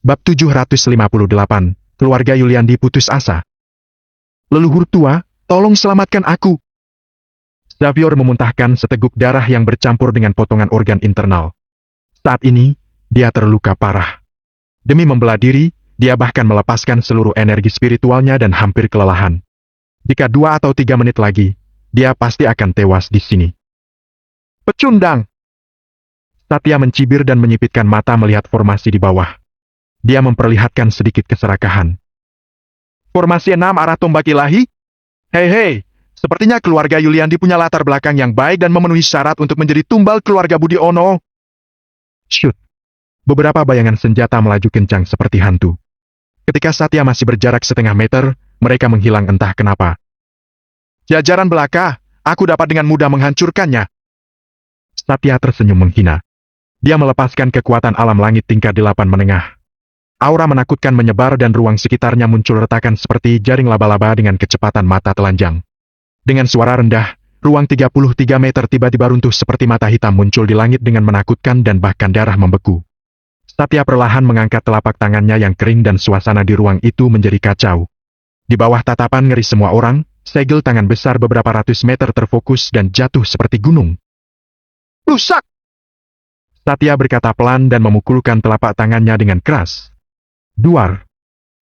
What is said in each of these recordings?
Bab 758, Keluarga Yuliandi putus asa. Leluhur tua, tolong selamatkan aku. Xavier memuntahkan seteguk darah yang bercampur dengan potongan organ internal. Saat ini, dia terluka parah. Demi membela diri, dia bahkan melepaskan seluruh energi spiritualnya dan hampir kelelahan. Jika 2 atau 3 menit lagi, dia pasti akan tewas di sini. Pecundang! Satya mencibir dan menyipitkan mata melihat formasi di bawah. Dia memperlihatkan sedikit keserakahan. Formasi 6 arah tombak ilahi? Hei, sepertinya keluarga Yuliandi punya latar belakang yang baik dan memenuhi syarat untuk menjadi tumbal keluarga Budi Ono. Shoot! Beberapa bayangan senjata melaju kencang seperti hantu. Ketika Satya masih berjarak setengah meter, mereka menghilang entah kenapa. Jajaran belaka, aku dapat dengan mudah menghancurkannya. Satya tersenyum menghina. Dia melepaskan kekuatan alam langit tingkat 8 menengah. Aura menakutkan menyebar dan ruang sekitarnya muncul retakan seperti jaring laba-laba dengan kecepatan mata telanjang. Dengan suara rendah, ruang 33 meter tiba-tiba runtuh seperti mata hitam muncul di langit dengan menakutkan dan bahkan darah membeku. Satya perlahan mengangkat telapak tangannya yang kering dan suasana di ruang itu menjadi kacau. Di bawah tatapan ngeri semua orang, segel tangan besar beberapa ratus meter terfokus dan jatuh seperti gunung. Rusak! Satya berkata pelan dan memukulkan telapak tangannya dengan keras. Duar.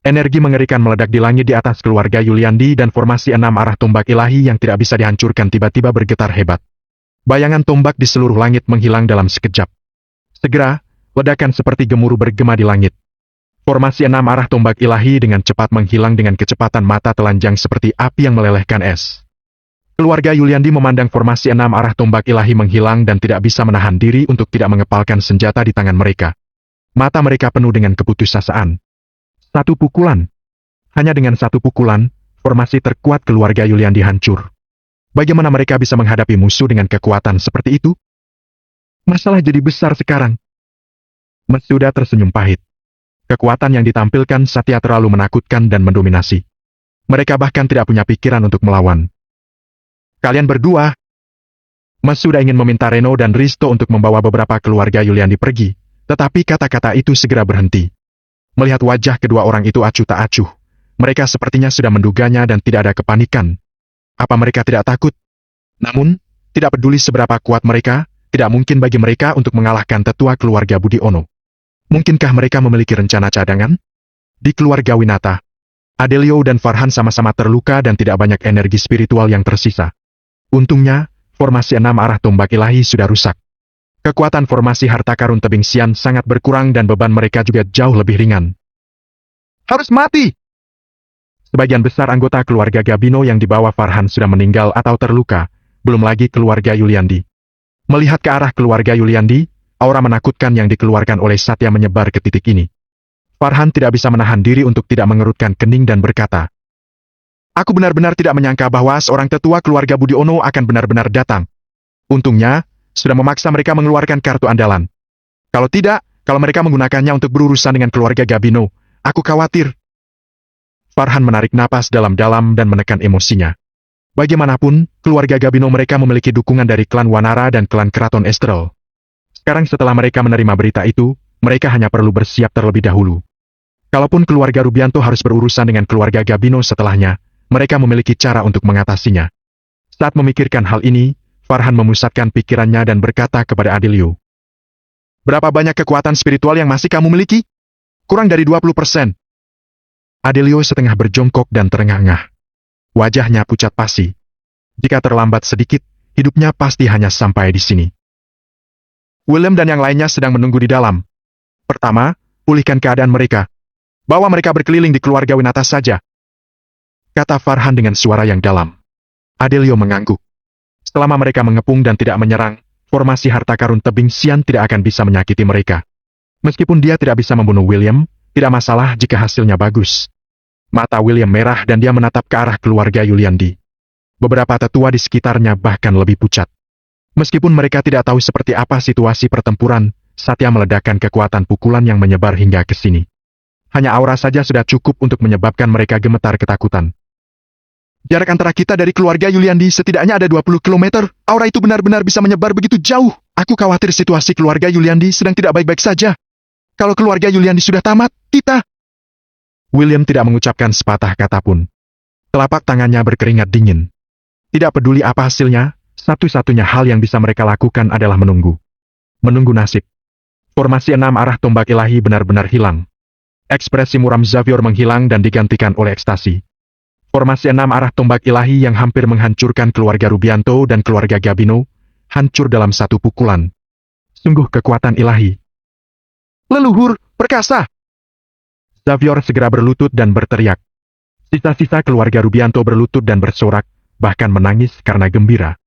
Energi mengerikan meledak di langit di atas keluarga Yuliandi dan formasi 6 arah tombak ilahi yang tidak bisa dihancurkan tiba-tiba bergetar hebat. Bayangan tombak di seluruh langit menghilang dalam sekejap. Segera, ledakan seperti gemuruh bergema di langit. Formasi 6 arah tombak ilahi dengan cepat menghilang dengan kecepatan mata telanjang seperti api yang melelehkan es. Keluarga Yuliandi memandang formasi 6 arah tombak ilahi menghilang dan tidak bisa menahan diri untuk tidak mengepalkan senjata di tangan mereka. Mata mereka penuh dengan keputusasaan. Satu pukulan. Hanya dengan satu pukulan, formasi terkuat keluarga Yuliandi hancur. Bagaimana mereka bisa menghadapi musuh dengan kekuatan seperti itu? Masalah jadi besar sekarang. Matsuda tersenyum pahit. Kekuatan yang ditampilkan Satya terlalu menakutkan dan mendominasi. Mereka bahkan tidak punya pikiran untuk melawan. Kalian berdua. Matsuda ingin meminta Reno dan Risto untuk membawa beberapa keluarga Yuliandi pergi, tetapi kata-kata itu segera berhenti. Melihat wajah kedua orang itu acuh tak acuh, mereka sepertinya sudah menduganya dan tidak ada kepanikan. Apa mereka tidak takut? Namun, tidak peduli seberapa kuat mereka, tidak mungkin bagi mereka untuk mengalahkan tetua keluarga Budi Ono. Mungkinkah mereka memiliki rencana cadangan? Di keluarga Winata, Adelio dan Farhan sama-sama terluka dan tidak banyak energi spiritual yang tersisa. Untungnya, formasi 6 arah tombak ilahi sudah rusak. Kekuatan formasi harta karun tebing sian sangat berkurang dan beban mereka juga jauh lebih ringan. Harus mati! Sebagian besar anggota keluarga Gabino yang dibawa Farhan sudah meninggal atau terluka, belum lagi keluarga Yuliandi. Melihat ke arah keluarga Yuliandi, aura menakutkan yang dikeluarkan oleh Satya menyebar ke titik ini. Farhan tidak bisa menahan diri untuk tidak mengerutkan kening dan berkata, "Aku benar-benar tidak menyangka bahwa seorang tetua keluarga Budi Ono akan benar-benar datang. Untungnya, sudah memaksa mereka mengeluarkan kartu andalan. Kalau tidak, kalau mereka menggunakannya untuk berurusan dengan keluarga Gabino, aku khawatir." Farhan menarik napas dalam-dalam dan menekan emosinya. Bagaimanapun, keluarga Gabino mereka memiliki dukungan dari klan Wanara dan klan Keraton Estral. Sekarang setelah mereka menerima berita itu, mereka hanya perlu bersiap terlebih dahulu. Kalaupun keluarga Rubianto harus berurusan dengan keluarga Gabino setelahnya, mereka memiliki cara untuk mengatasinya. Saat memikirkan hal ini, Farhan memusatkan pikirannya dan berkata kepada Adelio, "Berapa banyak kekuatan spiritual yang masih kamu miliki?" "Kurang dari 20%. Adelio setengah berjongkok dan terengah-engah. Wajahnya pucat pasi. Jika terlambat sedikit, hidupnya pasti hanya sampai di sini. William dan yang lainnya sedang menunggu di dalam. Pertama, pulihkan keadaan mereka. Bawa mereka berkeliling di keluarga Winata saja," kata Farhan dengan suara yang dalam. Adelio mengangguk. Selama mereka mengepung dan tidak menyerang, formasi harta karun tebing sian tidak akan bisa menyakiti mereka. Meskipun dia tidak bisa membunuh William, tidak masalah jika hasilnya bagus. Mata William merah dan dia menatap ke arah keluarga Yuliandi. Beberapa tetua di sekitarnya bahkan lebih pucat. Meskipun mereka tidak tahu seperti apa situasi pertempuran, Satya meledakkan kekuatan pukulan yang menyebar hingga ke sini. Hanya aura saja sudah cukup untuk menyebabkan mereka gemetar ketakutan. Jarak antara kita dari keluarga Yuliandi setidaknya ada 20 km. Aura itu benar-benar bisa menyebar begitu jauh. Aku khawatir situasi keluarga Yuliandi sedang tidak baik-baik saja. Kalau keluarga Yuliandi sudah tamat, kita... William tidak mengucapkan sepatah kata pun. Telapak tangannya berkeringat dingin. Tidak peduli apa hasilnya, satu-satunya hal yang bisa mereka lakukan adalah menunggu. Menunggu nasib. Formasi 6 arah tombak ilahi benar-benar hilang. Ekspresi muram Xavier menghilang dan digantikan oleh ekstasi. Formasi 6 arah tombak ilahi yang hampir menghancurkan keluarga Rubianto dan keluarga Gabino, hancur dalam satu pukulan. Sungguh kekuatan ilahi. Leluhur, perkasa! Xavier segera berlutut dan berteriak. Sisa-sisa keluarga Rubianto berlutut dan bersorak, bahkan menangis karena gembira.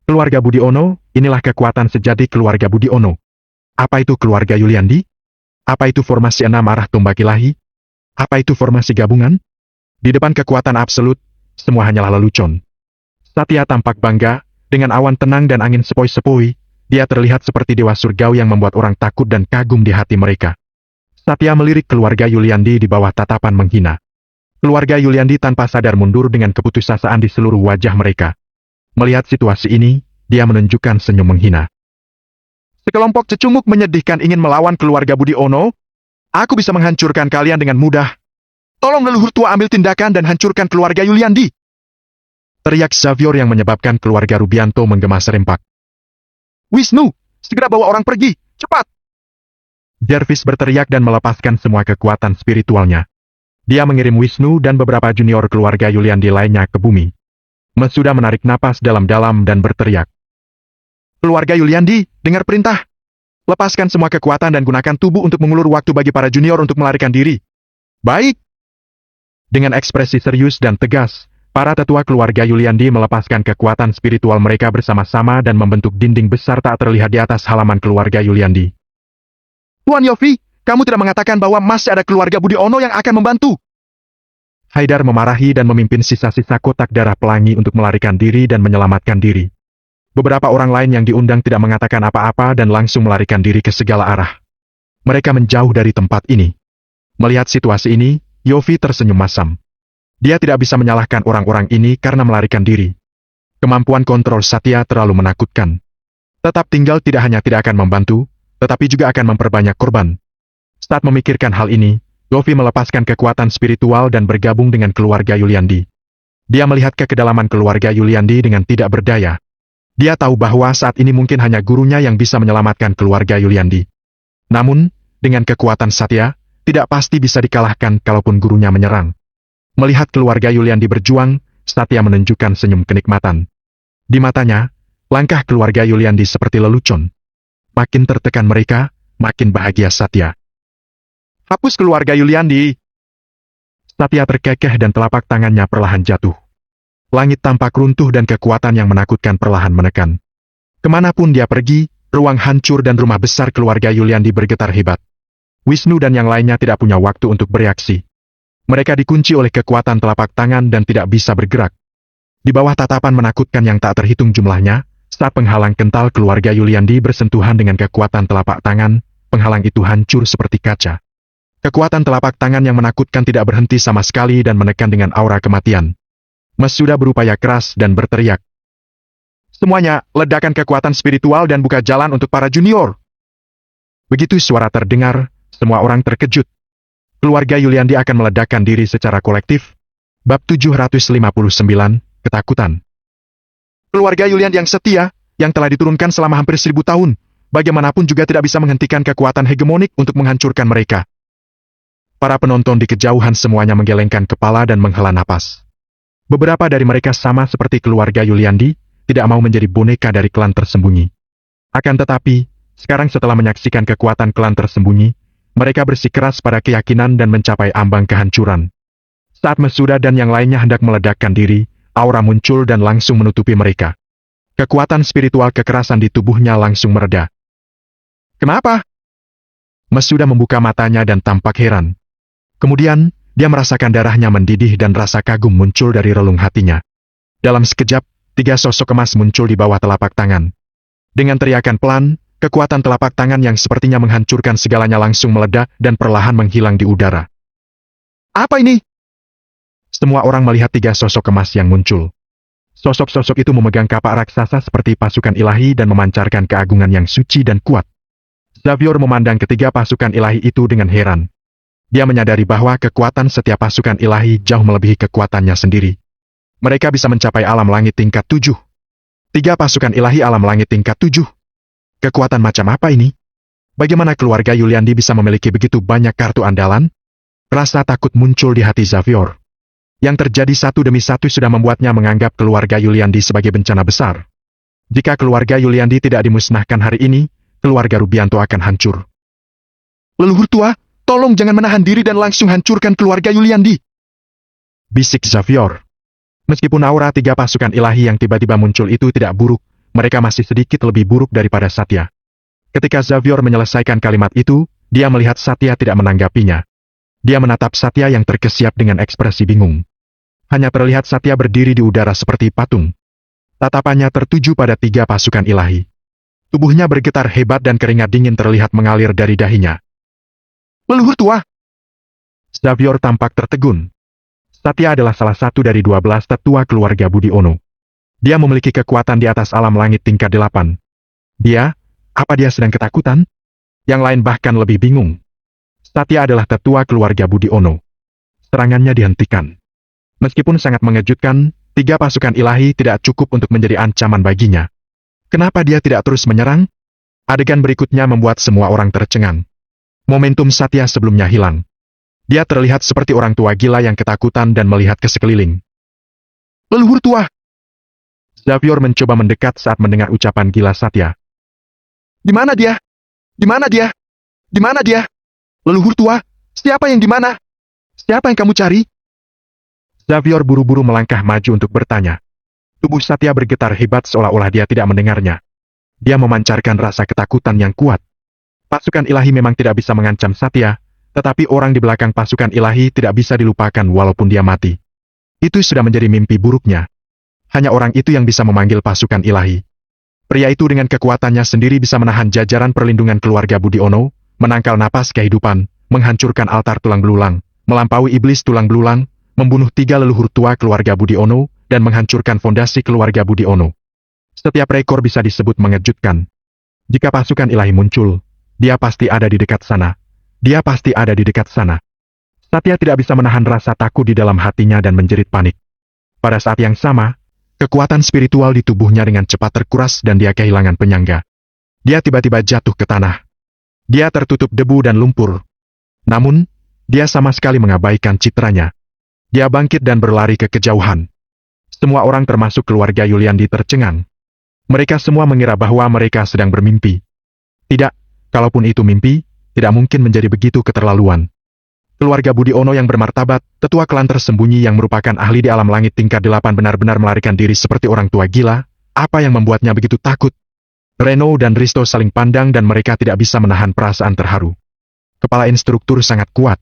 Keluarga Budiono, inilah kekuatan sejati keluarga Budiono. Apa itu keluarga Yuliandi? Apa itu formasi 6 arah tombak ilahi? Apa itu formasi gabungan? Di depan kekuatan absolut, semua hanyalah lelucon. Satya tampak bangga, dengan awan tenang dan angin sepoi-sepoi, dia terlihat seperti dewa surgawi yang membuat orang takut dan kagum di hati mereka. Satya melirik keluarga Yuliandi di bawah tatapan menghina. Keluarga Yuliandi tanpa sadar mundur dengan keputusasaan di seluruh wajah mereka. Melihat situasi ini, dia menunjukkan senyum menghina. Sekelompok cecunguk menyedihkan ingin melawan keluarga Budiono. Aku bisa menghancurkan kalian dengan mudah. Tolong leluhur tua ambil tindakan dan hancurkan keluarga Yuliandi. Teriak Xavier yang menyebabkan keluarga Rubianto menggema serempak. Wisnu, segera bawa orang pergi, cepat! Jervis berteriak dan melepaskan semua kekuatan spiritualnya. Dia mengirim Wisnu dan beberapa junior keluarga Yuliandi lainnya ke bumi. Masuda menarik napas dalam-dalam dan berteriak. Keluarga Yuliandi, dengar perintah. Lepaskan semua kekuatan dan gunakan tubuh untuk mengulur waktu bagi para junior untuk melarikan diri. Baik. Dengan ekspresi serius dan tegas, para tetua keluarga Yuliandi melepaskan kekuatan spiritual mereka bersama-sama dan membentuk dinding besar tak terlihat di atas halaman keluarga Yuliandi. Tuan Yofi, kamu tidak mengatakan bahwa masih ada keluarga Budiono yang akan membantu. Haidar memarahi dan memimpin sisa-sisa kotak darah pelangi untuk melarikan diri dan menyelamatkan diri. Beberapa orang lain yang diundang tidak mengatakan apa-apa dan langsung melarikan diri ke segala arah. Mereka menjauh dari tempat ini. Melihat situasi ini, Yofi tersenyum masam. Dia tidak bisa menyalahkan orang-orang ini karena melarikan diri. Kemampuan kontrol Satya terlalu menakutkan. Tetap tinggal tidak hanya tidak akan membantu, tetapi juga akan memperbanyak korban. Saat memikirkan hal ini, Yofi melepaskan kekuatan spiritual dan bergabung dengan keluarga Yuliandi. Dia melihat ke kedalaman keluarga Yuliandi dengan tidak berdaya. Dia tahu bahwa saat ini mungkin hanya gurunya yang bisa menyelamatkan keluarga Yuliandi. Namun, dengan kekuatan Satya, tidak pasti bisa dikalahkan kalaupun gurunya menyerang. Melihat keluarga Yuliandi berjuang, Satya menunjukkan senyum kenikmatan. Di matanya, langkah keluarga Yuliandi seperti lelucon. Makin tertekan mereka, makin bahagia Satya. Hapus keluarga Yuliandi. Satya terkekeh dan telapak tangannya perlahan jatuh. Langit tampak runtuh dan kekuatan yang menakutkan perlahan menekan. Kemanapun dia pergi, ruang hancur dan rumah besar keluarga Yuliandi bergetar hebat. Wisnu dan yang lainnya tidak punya waktu untuk bereaksi. Mereka dikunci oleh kekuatan telapak tangan dan tidak bisa bergerak. Di bawah tatapan menakutkan yang tak terhitung jumlahnya, saat penghalang kental keluarga Yuliandi bersentuhan dengan kekuatan telapak tangan, penghalang itu hancur seperti kaca. Kekuatan telapak tangan yang menakutkan tidak berhenti sama sekali dan menekan dengan aura kematian. Masuda berupaya keras dan berteriak. Semuanya, ledakan kekuatan spiritual dan buka jalan untuk para junior. Begitu suara terdengar, semua orang terkejut. Keluarga Yuliandi akan meledakkan diri secara kolektif. Bab 759, Ketakutan. Keluarga Yuliandi yang setia, yang telah diturunkan selama hampir 1000 tahun, bagaimanapun juga tidak bisa menghentikan kekuatan hegemonik untuk menghancurkan mereka. Para penonton di kejauhan semuanya menggelengkan kepala dan menghela napas. Beberapa dari mereka sama seperti keluarga Yuliandi, tidak mau menjadi boneka dari klan tersembunyi. Akan tetapi, sekarang setelah menyaksikan kekuatan klan tersembunyi, mereka bersikeras pada keyakinan dan mencapai ambang kehancuran. Saat Masuda dan yang lainnya hendak meledakkan diri, aura muncul dan langsung menutupi mereka. Kekuatan spiritual kekerasan di tubuhnya langsung mereda. Kenapa? Masuda membuka matanya dan tampak heran. Kemudian, dia merasakan darahnya mendidih dan rasa kagum muncul dari relung hatinya. Dalam sekejap, 3 sosok emas muncul di bawah telapak tangan. Dengan teriakan pelan, kekuatan telapak tangan yang sepertinya menghancurkan segalanya langsung meledak dan perlahan menghilang di udara. Apa ini? Semua orang melihat 3 sosok emas yang muncul. Sosok-sosok itu memegang kapak raksasa seperti pasukan ilahi dan memancarkan keagungan yang suci dan kuat. Xavier memandang ketiga pasukan ilahi itu dengan heran. Dia menyadari bahwa kekuatan setiap pasukan ilahi jauh melebihi kekuatannya sendiri. Mereka bisa mencapai alam langit tingkat 7. 3 pasukan ilahi alam langit tingkat 7. Kekuatan macam apa ini? Bagaimana keluarga Yuliandi bisa memiliki begitu banyak kartu andalan? Rasa takut muncul di hati Xavier. Yang terjadi satu demi satu sudah membuatnya menganggap keluarga Yuliandi sebagai bencana besar. Jika keluarga Yuliandi tidak dimusnahkan hari ini, keluarga Rubianto akan hancur. Leluhur tua, tolong jangan menahan diri dan langsung hancurkan keluarga Yuliandi, bisik Xavier. Meskipun aura 3 pasukan ilahi yang tiba-tiba muncul itu tidak buruk, mereka masih sedikit lebih buruk daripada Satya. Ketika Xavier menyelesaikan kalimat itu, dia melihat Satya tidak menanggapinya. Dia menatap Satya yang terkesiap dengan ekspresi bingung. Hanya terlihat Satya berdiri di udara seperti patung. Tatapannya tertuju pada 3 pasukan ilahi. Tubuhnya bergetar hebat dan keringat dingin terlihat mengalir dari dahinya. Leluhur tua! Xavier tampak tertegun. Satya adalah salah satu dari 12 tetua keluarga Budiono. Dia memiliki kekuatan di atas alam langit tingkat 8. Apa dia sedang ketakutan? Yang lain bahkan lebih bingung. Satya adalah tetua keluarga Budiono. Serangannya dihentikan. Meskipun sangat mengejutkan, 3 pasukan ilahi tidak cukup untuk menjadi ancaman baginya. Kenapa dia tidak terus menyerang? Adegan berikutnya membuat semua orang tercengang. Momentum Satya sebelumnya hilang. Dia terlihat seperti orang tua gila yang ketakutan dan melihat ke sekeliling. Leluhur tua! Xavier mencoba mendekat saat mendengar ucapan gila Satya. Di mana dia? Di mana dia? Di mana dia? Leluhur tua, siapa yang di mana? Siapa yang kamu cari? Xavier buru-buru melangkah maju untuk bertanya. Tubuh Satya bergetar hebat seolah-olah dia tidak mendengarnya. Dia memancarkan rasa ketakutan yang kuat. Pasukan ilahi memang tidak bisa mengancam Satya, tetapi orang di belakang pasukan ilahi tidak bisa dilupakan walaupun dia mati. Itu sudah menjadi mimpi buruknya. Hanya orang itu yang bisa memanggil pasukan ilahi. Pria itu dengan kekuatannya sendiri bisa menahan jajaran perlindungan keluarga Budiono, menangkal napas kehidupan, menghancurkan altar tulang belulang, melampaui iblis tulang belulang, membunuh 3 leluhur tua keluarga Budiono, dan menghancurkan fondasi keluarga Budiono. Setiap rekor bisa disebut mengejutkan. Jika pasukan ilahi muncul, dia pasti ada di dekat sana. Dia pasti ada di dekat sana. Satya tidak bisa menahan rasa takut di dalam hatinya dan menjerit panik. Pada saat yang sama, kekuatan spiritual di tubuhnya dengan cepat terkuras dan dia kehilangan penyangga. Dia tiba-tiba jatuh ke tanah. Dia tertutup debu dan lumpur. Namun, dia sama sekali mengabaikan citranya. Dia bangkit dan berlari ke kejauhan. Semua orang termasuk keluarga Yuliandi tercengang. Mereka semua mengira bahwa mereka sedang bermimpi. Tidak, kalaupun itu mimpi, tidak mungkin menjadi begitu keterlaluan. Keluarga Budiono yang bermartabat, tetua klan tersembunyi yang merupakan ahli di alam langit tingkat 8 benar-benar melarikan diri seperti orang tua gila. Apa yang membuatnya begitu takut? Reno dan Risto saling pandang dan mereka tidak bisa menahan perasaan terharu. Kepala instruktur sangat kuat.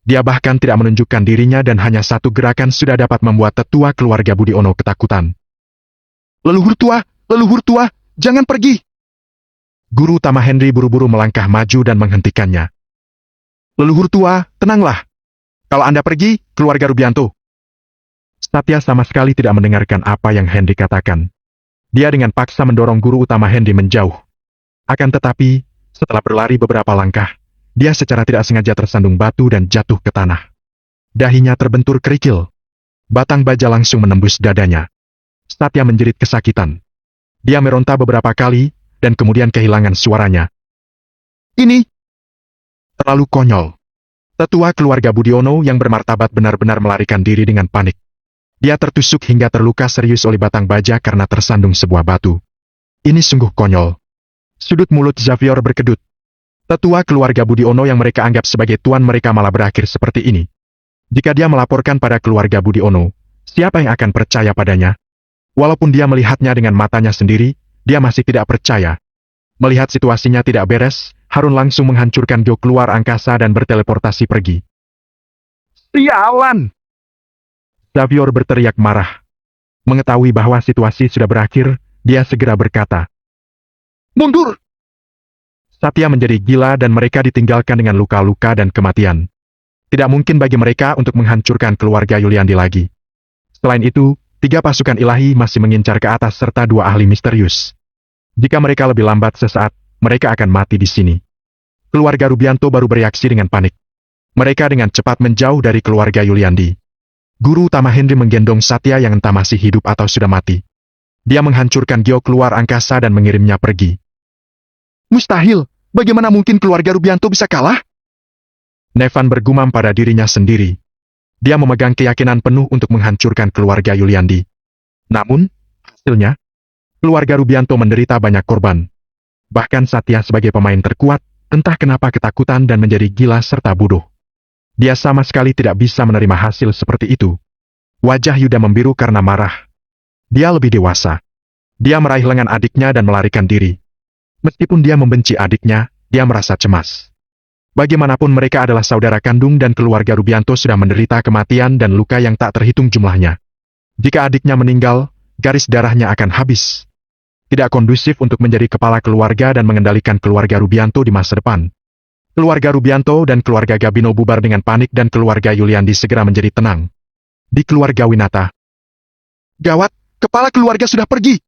Dia bahkan tidak menunjukkan dirinya dan hanya satu gerakan sudah dapat membuat tetua keluarga Budiono ketakutan. Leluhur tua, jangan pergi! Guru utama Henry buru-buru melangkah maju dan menghentikannya. Leluhur tua, tenanglah. Kalau Anda pergi, keluarga Rubianto. Satya sama sekali tidak mendengarkan apa yang Henry katakan. Dia dengan paksa mendorong guru utama Henry menjauh. Akan tetapi, setelah berlari beberapa langkah, dia secara tidak sengaja tersandung batu dan jatuh ke tanah. Dahinya terbentur kerikil. Batang baja langsung menembus dadanya. Satya menjerit kesakitan. Dia meronta beberapa kali, dan kemudian kehilangan suaranya. Ini terlalu konyol. Tetua keluarga Budiono yang bermartabat benar-benar melarikan diri dengan panik. Dia tertusuk hingga terluka serius oleh batang baja karena tersandung sebuah batu. Ini sungguh konyol. Sudut mulut Xavier berkedut. Tetua keluarga Budiono yang mereka anggap sebagai tuan mereka malah berakhir seperti ini. Jika dia melaporkan pada keluarga Budiono, siapa yang akan percaya padanya? Walaupun dia melihatnya dengan matanya sendiri, dia masih tidak percaya. Melihat situasinya tidak beres, Harun langsung menghancurkan Gyo keluar angkasa dan berteleportasi pergi. Sialan! Xavier berteriak marah. Mengetahui bahwa situasi sudah berakhir, dia segera berkata, "Mundur!" Satya menjadi gila dan mereka ditinggalkan dengan luka-luka dan kematian. Tidak mungkin bagi mereka untuk menghancurkan keluarga Yuliandi lagi. Selain itu, 3 pasukan ilahi masih mengincar ke atas serta 2 ahli misterius. Jika mereka lebih lambat sesaat, mereka akan mati di sini. keluarga Rubianto baru bereaksi dengan panik. Mereka dengan cepat menjauh dari keluarga Yuliandi. Guru utama Henry menggendong Satya yang entah masih hidup atau sudah mati. Dia menghancurkan Gio keluar angkasa dan mengirimnya pergi. Mustahil, bagaimana mungkin keluarga Rubianto bisa kalah? Nevan bergumam pada dirinya sendiri. Dia memegang keyakinan penuh untuk menghancurkan keluarga Yuliandi. Namun, hasilnya, keluarga Rubianto menderita banyak korban. Bahkan Satya sebagai pemain terkuat, entah kenapa ketakutan dan menjadi gila serta bodoh. Dia sama sekali tidak bisa menerima hasil seperti itu. Wajah Yuda membiru karena marah. Dia lebih dewasa. Dia meraih lengan adiknya dan melarikan diri. Meskipun dia membenci adiknya, dia merasa cemas. Bagaimanapun mereka adalah saudara kandung dan keluarga Rubianto sudah menderita kematian dan luka yang tak terhitung jumlahnya. Jika adiknya meninggal, garis darahnya akan habis. Tidak kondusif untuk menjadi kepala keluarga dan mengendalikan keluarga Rubianto di masa depan. Keluarga Rubianto dan keluarga Gabino bubar dengan panik dan keluarga Yuliandi segera menjadi tenang. Di keluarga Winata. Gawat, kepala keluarga sudah pergi.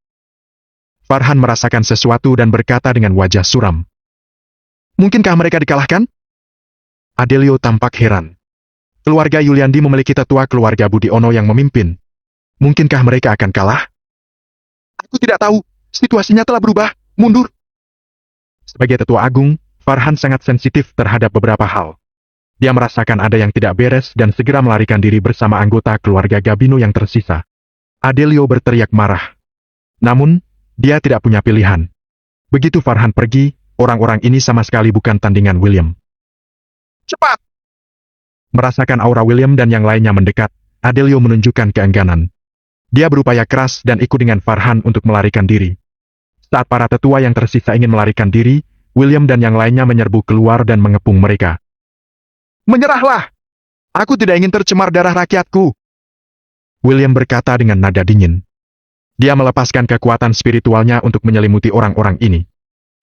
Farhan merasakan sesuatu dan berkata dengan wajah suram. Mungkinkah mereka dikalahkan? Adelio tampak heran. Keluarga Yuliandi memiliki tetua keluarga Budiono yang memimpin. Mungkinkah mereka akan kalah? Aku tidak tahu, situasinya telah berubah, mundur. Sebagai tetua agung, Farhan sangat sensitif terhadap beberapa hal. Dia merasakan ada yang tidak beres dan segera melarikan diri bersama anggota keluarga Gabino yang tersisa. Adelio berteriak marah. Namun, dia tidak punya pilihan. Begitu Farhan pergi, orang-orang ini sama sekali bukan tandingan William. Cepat! Merasakan aura William dan yang lainnya mendekat, Adelio menunjukkan keengganan. Dia berupaya keras dan ikut dengan Farhan untuk melarikan diri. Saat para tetua yang tersisa ingin melarikan diri, William dan yang lainnya menyerbu keluar dan mengepung mereka. Menyerahlah! Aku tidak ingin tercemar darah rakyatku. William berkata dengan nada dingin. Dia melepaskan kekuatan spiritualnya untuk menyelimuti orang-orang ini.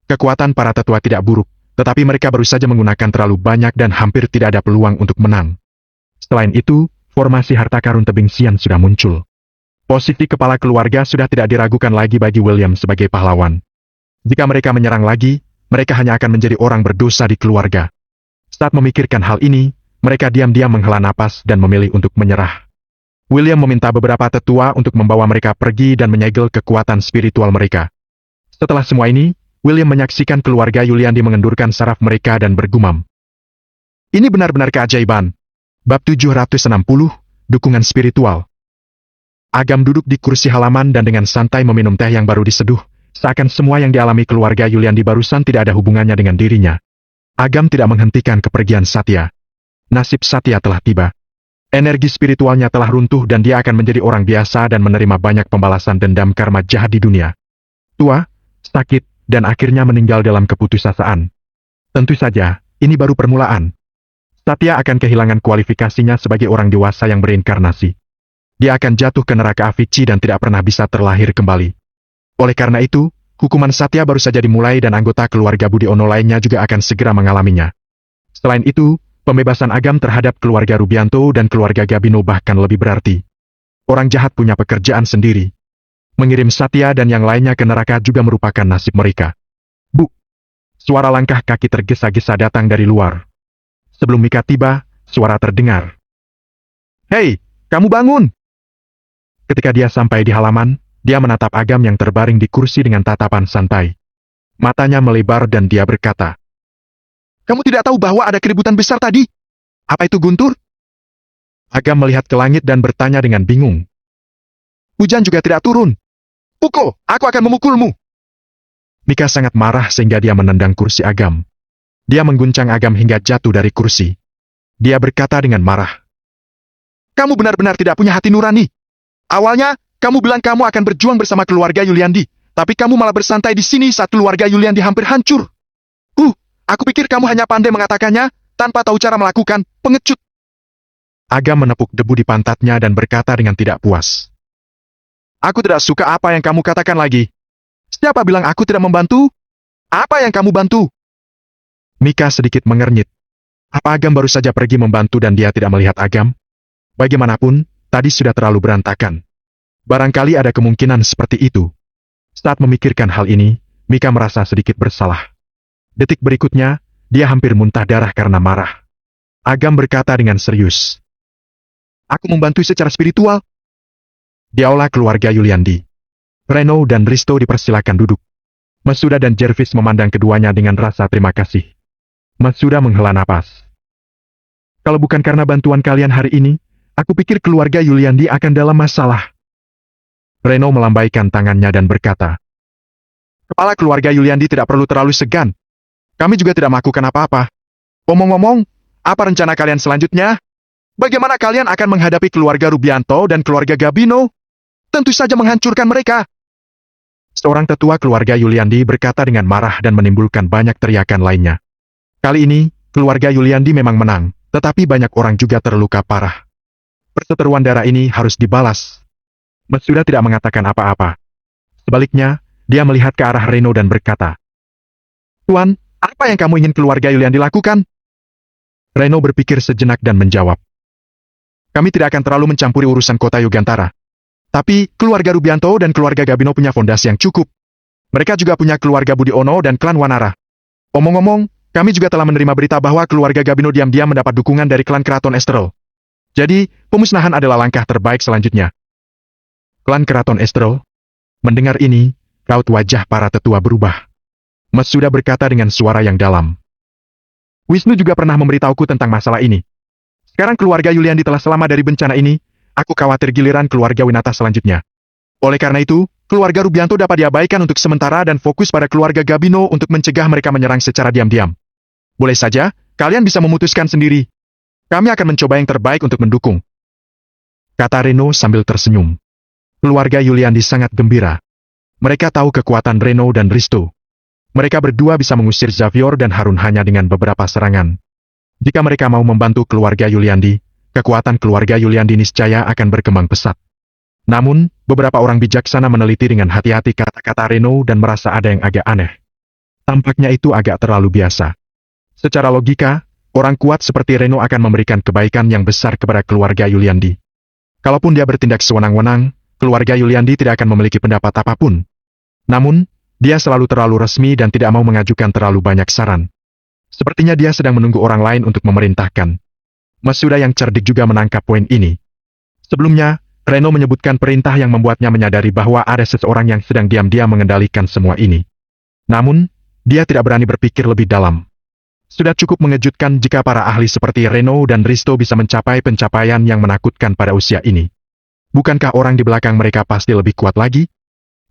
Kekuatan para tetua tidak buruk, tetapi mereka baru saja menggunakan terlalu banyak dan hampir tidak ada peluang untuk menang. Selain itu, formasi harta karun tebing Sian sudah muncul. Posisi kepala keluarga sudah tidak diragukan lagi bagi William sebagai pahlawan. Jika mereka menyerang lagi, mereka hanya akan menjadi orang berdosa di keluarga. Saat memikirkan hal ini, mereka diam-diam menghela napas dan memilih untuk menyerah. William meminta beberapa tetua untuk membawa mereka pergi dan menyegel kekuatan spiritual mereka. Setelah semua ini, William menyaksikan keluarga Yuliandi mengendurkan saraf mereka dan bergumam. Ini benar-benar keajaiban. Bab 760, Dukungan Spiritual. Agam duduk di kursi halaman dan dengan santai meminum teh yang baru diseduh. Seakan semua yang dialami keluarga Yuliandi barusan tidak ada hubungannya dengan dirinya. Agam tidak menghentikan kepergian Satya. Nasib Satya telah tiba. Energi spiritualnya telah runtuh dan dia akan menjadi orang biasa dan menerima banyak pembalasan dendam karma jahat di dunia. Tua, sakit, dan akhirnya meninggal dalam keputusasaan. Tentu saja, ini baru permulaan. Satya akan kehilangan kualifikasinya sebagai orang dewasa yang berinkarnasi. Dia akan jatuh ke neraka Avici dan tidak pernah bisa terlahir kembali. Oleh karena itu, hukuman Satya baru saja dimulai dan anggota keluarga Budiono lainnya juga akan segera mengalaminya. Selain itu, pembebasan Agam terhadap keluarga Rubianto dan keluarga Gabino bahkan lebih berarti. Orang jahat punya pekerjaan sendiri. Mengirim Satya dan yang lainnya ke neraka juga merupakan nasib mereka. Bu! Suara langkah kaki tergesa-gesa datang dari luar. Sebelum Mika tiba, suara terdengar. Hei, kamu bangun! Ketika dia sampai di halaman, dia menatap Agam yang terbaring di kursi dengan tatapan santai. Matanya melebar dan dia berkata, Kamu tidak tahu bahwa ada keributan besar tadi? Apa itu Guntur? Agam melihat ke langit dan bertanya dengan bingung. Hujan juga tidak turun. Pukul, aku akan memukulmu. Mika sangat marah sehingga dia menendang kursi Agam. Dia mengguncang Agam hingga jatuh dari kursi. Dia berkata dengan marah. Kamu benar-benar tidak punya hati nurani. Awalnya, kamu bilang kamu akan berjuang bersama keluarga Yuliandi, tapi kamu malah bersantai di sini saat keluarga Yuliandi hampir hancur. Aku pikir kamu hanya pandai mengatakannya, tanpa tahu cara melakukan, pengecut. Agam menepuk debu di pantatnya dan berkata dengan tidak puas. Aku tidak suka apa yang kamu katakan lagi. Siapa bilang aku tidak membantu? Apa yang kamu bantu? Mika sedikit mengernyit. Apa Agam baru saja pergi membantu dan dia tidak melihat Agam? Bagaimanapun, tadi sudah terlalu berantakan. Barangkali ada kemungkinan seperti itu. Saat memikirkan hal ini, Mika merasa sedikit bersalah. Detik berikutnya, Dia hampir muntah darah karena marah. Agam berkata dengan serius. Aku membantu secara spiritual. Di aula keluarga Yuliandi, Reno dan Risto dipersilakan duduk. Masuda dan Jervis memandang keduanya dengan rasa terima kasih. Masuda menghela napas. Kalau bukan karena bantuan kalian hari ini, aku pikir keluarga Yuliandi akan dalam masalah. Reno melambaikan tangannya dan berkata, Kepala keluarga Yuliandi tidak perlu terlalu segan. Kami juga tidak melakukan apa-apa. Omong-omong, apa rencana kalian selanjutnya? Bagaimana kalian akan menghadapi keluarga Rubianto dan keluarga Gabino? Tentu saja menghancurkan mereka. Seorang tetua keluarga Yuliandi berkata dengan marah dan menimbulkan banyak teriakan lainnya. Kali ini, keluarga Yuliandi memang menang, tetapi banyak orang juga terluka parah. Perseteruan darah ini harus dibalas. Masuda tidak mengatakan apa-apa. Sebaliknya, dia melihat ke arah Reno dan berkata, Tuan, apa yang kamu ingin keluarga Yuliandi lakukan? Reno berpikir sejenak dan menjawab, Kami tidak akan terlalu mencampuri urusan kota Yugantara. Tapi, keluarga Rubianto dan keluarga Gabino punya fondasi yang cukup. Mereka juga punya keluarga Budiono dan klan Wanara. Omong-omong, kami juga telah menerima berita bahwa keluarga Gabino diam-diam mendapat dukungan dari klan Keraton Esterel. Jadi, pemusnahan adalah langkah terbaik selanjutnya. Klan Keraton Esterel? Mendengar ini, raut wajah para tetua berubah. Masuda berkata dengan suara yang dalam. Wisnu juga pernah memberitahuku tentang masalah ini. Sekarang keluarga Yuliandi telah selamat dari bencana ini, aku khawatir giliran keluarga Winata selanjutnya. Oleh karena itu, keluarga Rubianto dapat diabaikan untuk sementara dan fokus pada keluarga Gabino untuk mencegah mereka menyerang secara diam-diam. Boleh saja, kalian bisa memutuskan sendiri. Kami akan mencoba yang terbaik untuk mendukung. Kata Reno sambil tersenyum. Keluarga Yuliandi sangat gembira. Mereka tahu kekuatan Reno dan Risto. Mereka berdua bisa mengusir Xavier dan Harun hanya dengan beberapa serangan. Jika mereka mau membantu keluarga Yuliandi, kekuatan keluarga Yuliandi niscaya akan berkembang pesat. Namun, beberapa orang bijaksana meneliti dengan hati-hati kata-kata Reno dan merasa ada yang agak aneh. Tampaknya itu agak terlalu biasa. Secara logika, orang kuat seperti Reno akan memberikan kebaikan yang besar kepada keluarga Yuliandi. Kalaupun dia bertindak sewenang-wenang, keluarga Yuliandi tidak akan memiliki pendapat apapun. Namun, dia selalu terlalu resmi dan tidak mau mengajukan terlalu banyak saran. Sepertinya dia sedang menunggu orang lain untuk memerintahkan. Masuda yang cerdik juga menangkap poin ini. Sebelumnya, Reno menyebutkan perintah yang membuatnya menyadari bahwa ada seseorang yang sedang diam-diam mengendalikan semua ini. Namun, dia tidak berani berpikir lebih dalam. Sudah cukup mengejutkan jika para ahli seperti Reno dan Risto bisa mencapai pencapaian yang menakutkan pada usia ini. Bukankah orang di belakang mereka pasti lebih kuat lagi?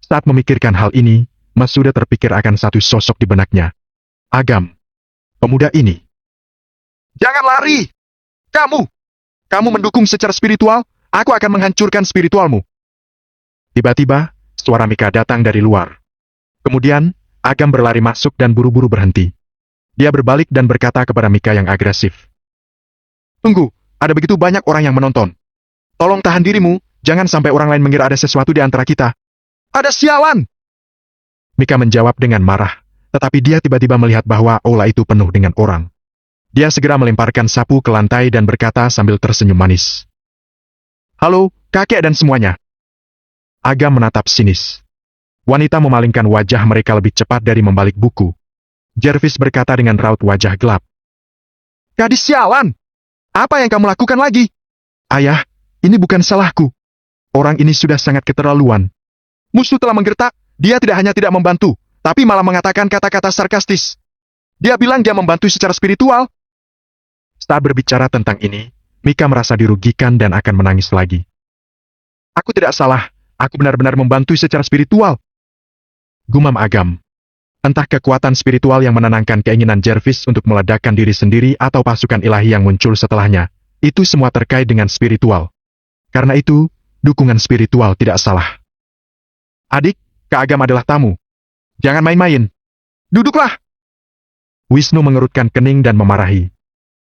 Saat memikirkan hal ini, Masuda terpikir akan satu sosok di benaknya. Agam. Pemuda ini. Jangan lari! Kamu mendukung secara spiritual, aku akan menghancurkan spiritualmu. Tiba-tiba, suara Mika datang dari luar. Kemudian, Agam berlari masuk dan buru-buru berhenti. Dia berbalik dan berkata kepada Mika yang agresif. Tunggu, ada begitu banyak orang yang menonton. Tolong tahan dirimu, jangan sampai orang lain mengira ada sesuatu di antara kita. Ada sialan! Mika menjawab dengan marah, tetapi dia tiba-tiba melihat bahwa aula itu penuh dengan orang. Dia segera melemparkan sapu ke lantai dan berkata sambil tersenyum manis. Halo, kakek dan semuanya. Agam menatap sinis. Wanita memalingkan wajah mereka lebih cepat dari membalik buku. Jervis berkata dengan raut wajah gelap. Gadis sialan! Apa yang kamu lakukan lagi? Ayah, ini bukan salahku. Orang ini sudah sangat keterlaluan. Musuh telah menggertak, dia tidak hanya tidak membantu, tapi malah mengatakan kata-kata sarkastis. Dia bilang dia membantu secara spiritual. Saat berbicara tentang ini, Mika merasa dirugikan dan akan menangis lagi. Aku tidak salah, aku benar-benar membantu secara spiritual. Gumam Agam. Entah kekuatan spiritual yang menenangkan keinginan Jervis untuk meledakkan diri sendiri atau pasukan ilahi yang muncul setelahnya, itu semua terkait dengan spiritual. Karena itu, dukungan spiritual tidak salah. Adik, Kak Agam adalah tamu. Jangan main-main. Duduklah! Wisnu mengerutkan kening dan memarahi.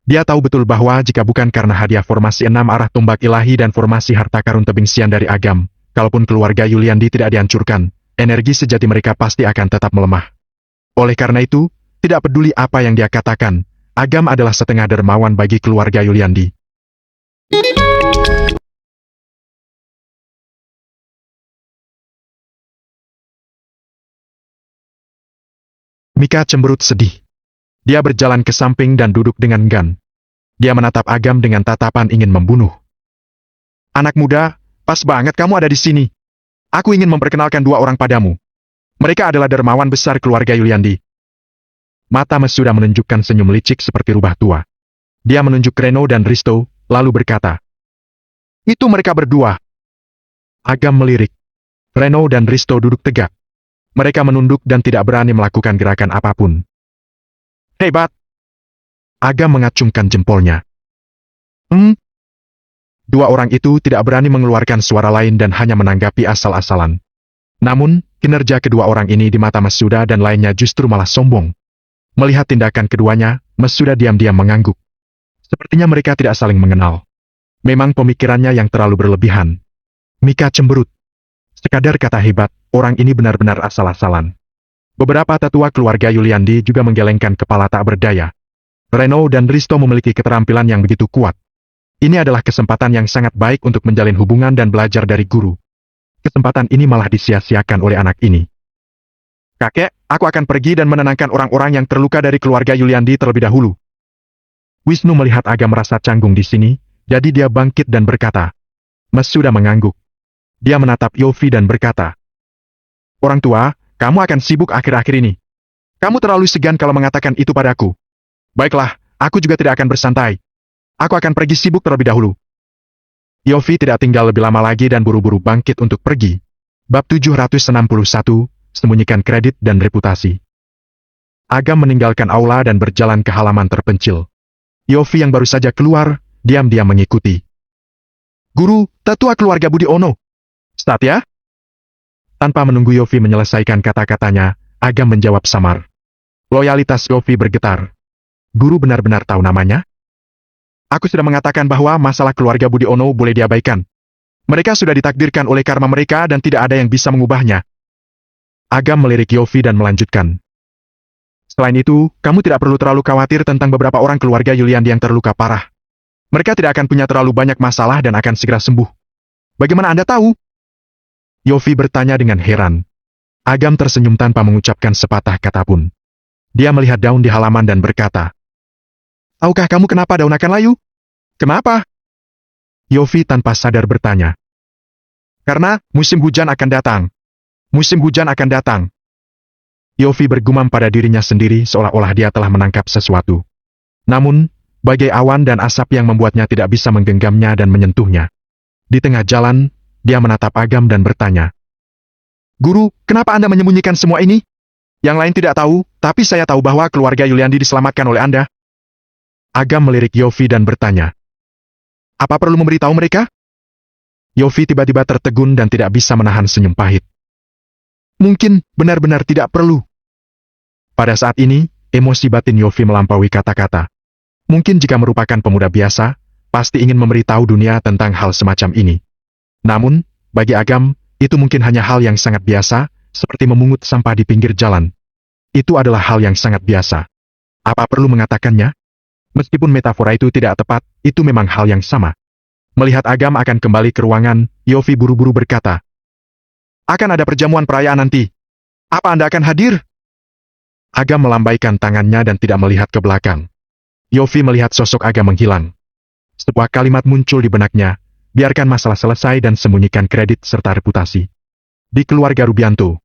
Dia tahu betul bahwa jika bukan karena hadiah formasi 6 arah tombak ilahi dan formasi harta karun tebing sian dari Agam, kalaupun keluarga Yuliandi tidak dihancurkan, energi sejati mereka pasti akan tetap melemah. Oleh karena itu, tidak peduli apa yang dia katakan, Agam adalah setengah dermawan bagi keluarga Yuliandi. Mika cemberut sedih. Dia berjalan ke samping dan duduk dengan enggan. Dia menatap Agam dengan tatapan ingin membunuh. Anak muda, pas banget kamu ada di sini. Aku ingin memperkenalkan dua orang padamu. Mereka adalah dermawan besar keluarga Yuliandi. Mata Masuda menunjukkan senyum licik seperti rubah tua. Dia menunjuk Reno dan Risto, lalu berkata, "Itu mereka berdua." Agam melirik. Reno dan Risto duduk tegak. Mereka menunduk dan tidak berani melakukan gerakan apapun. "Hebat!" Agam mengacungkan jempolnya. Dua orang itu tidak berani mengeluarkan suara lain dan hanya menanggapi asal-asalan. Namun, kinerja kedua orang ini di mata Masuda dan lainnya justru malah sombong. Melihat tindakan keduanya, Masuda diam-diam mengangguk. Sepertinya mereka tidak saling mengenal. Memang pemikirannya yang terlalu berlebihan. Mika cemberut. Sekadar kata hebat, orang ini benar-benar asal-asalan. Beberapa tetua keluarga Yuliandi juga menggelengkan kepala tak berdaya. Reno dan Risto memiliki keterampilan yang begitu kuat. Ini adalah kesempatan yang sangat baik untuk menjalin hubungan dan belajar dari guru. Kesempatan ini malah disia-siakan oleh anak ini. "Kakek, aku akan pergi dan menenangkan orang-orang yang terluka dari keluarga Yuliandi terlebih dahulu." Wisnu melihat Agam merasa canggung di sini, jadi dia bangkit dan berkata. Masuda mengangguk. Dia menatap Yofi dan berkata, "Orang tua, kamu akan sibuk akhir-akhir ini. Kamu terlalu segan kalau mengatakan itu padaku. Baiklah, aku juga tidak akan bersantai. Aku akan pergi sibuk terlebih dahulu." Yofi tidak tinggal lebih lama lagi dan buru-buru bangkit untuk pergi. Bab 761, Sembunyikan Kredit dan Reputasi. Agam meninggalkan aula dan berjalan ke halaman terpencil. Yofi yang baru saja keluar, diam-diam mengikuti. "Guru, tetua keluarga Budi Ono. Satya?" Tanpa menunggu Yofi menyelesaikan kata-katanya, Agam menjawab samar. Loyalitas Yofi bergetar. "Guru benar-benar tahu namanya?" "Aku sudah mengatakan bahwa masalah keluarga Budi Ono boleh diabaikan. Mereka sudah ditakdirkan oleh karma mereka dan tidak ada yang bisa mengubahnya." Agam melirik Yofi dan melanjutkan. "Selain itu, kamu tidak perlu terlalu khawatir tentang beberapa orang keluarga Yuliandi yang terluka parah. Mereka tidak akan punya terlalu banyak masalah dan akan segera sembuh." "Bagaimana Anda tahu?" Yofi bertanya dengan heran. Agam tersenyum tanpa mengucapkan sepatah kata pun. Dia melihat daun di halaman dan berkata, "Tahukah kamu kenapa daun akan layu?" "Kenapa?" Yofi tanpa sadar bertanya. "Karena musim hujan akan datang. Musim hujan akan datang." Yofi bergumam pada dirinya sendiri seolah-olah dia telah menangkap sesuatu. Namun, bagai awan dan asap yang membuatnya tidak bisa menggenggamnya dan menyentuhnya. Di tengah jalan, dia menatap Agam dan bertanya, "Guru, kenapa Anda menyembunyikan semua ini? Yang lain tidak tahu, tapi saya tahu bahwa keluarga Yuliandi diselamatkan oleh Anda." Agam melirik Yofi dan bertanya, "Apa perlu memberitahu mereka?" Yofi tiba-tiba tertegun dan tidak bisa menahan senyum pahit. "Mungkin benar-benar tidak perlu." Pada saat ini, emosi batin Yofi melampaui kata-kata. Mungkin jika merupakan pemuda biasa, pasti ingin memberitahu dunia tentang hal semacam ini. Namun, bagi Agam, itu mungkin hanya hal yang sangat biasa, seperti memungut sampah di pinggir jalan. Itu adalah hal yang sangat biasa. Apa perlu mengatakannya? Meskipun metafora itu tidak tepat, itu memang hal yang sama. Melihat Agam akan kembali ke ruangan, Yofi buru-buru berkata, "Akan ada perjamuan perayaan nanti. Apa Anda akan hadir?" Agam melambaikan tangannya dan tidak melihat ke belakang. Yofi melihat sosok Agam menghilang. Sebuah kalimat muncul di benaknya, "Biarkan masalah selesai dan sembunyikan kredit serta reputasi." Di keluarga Rubianto,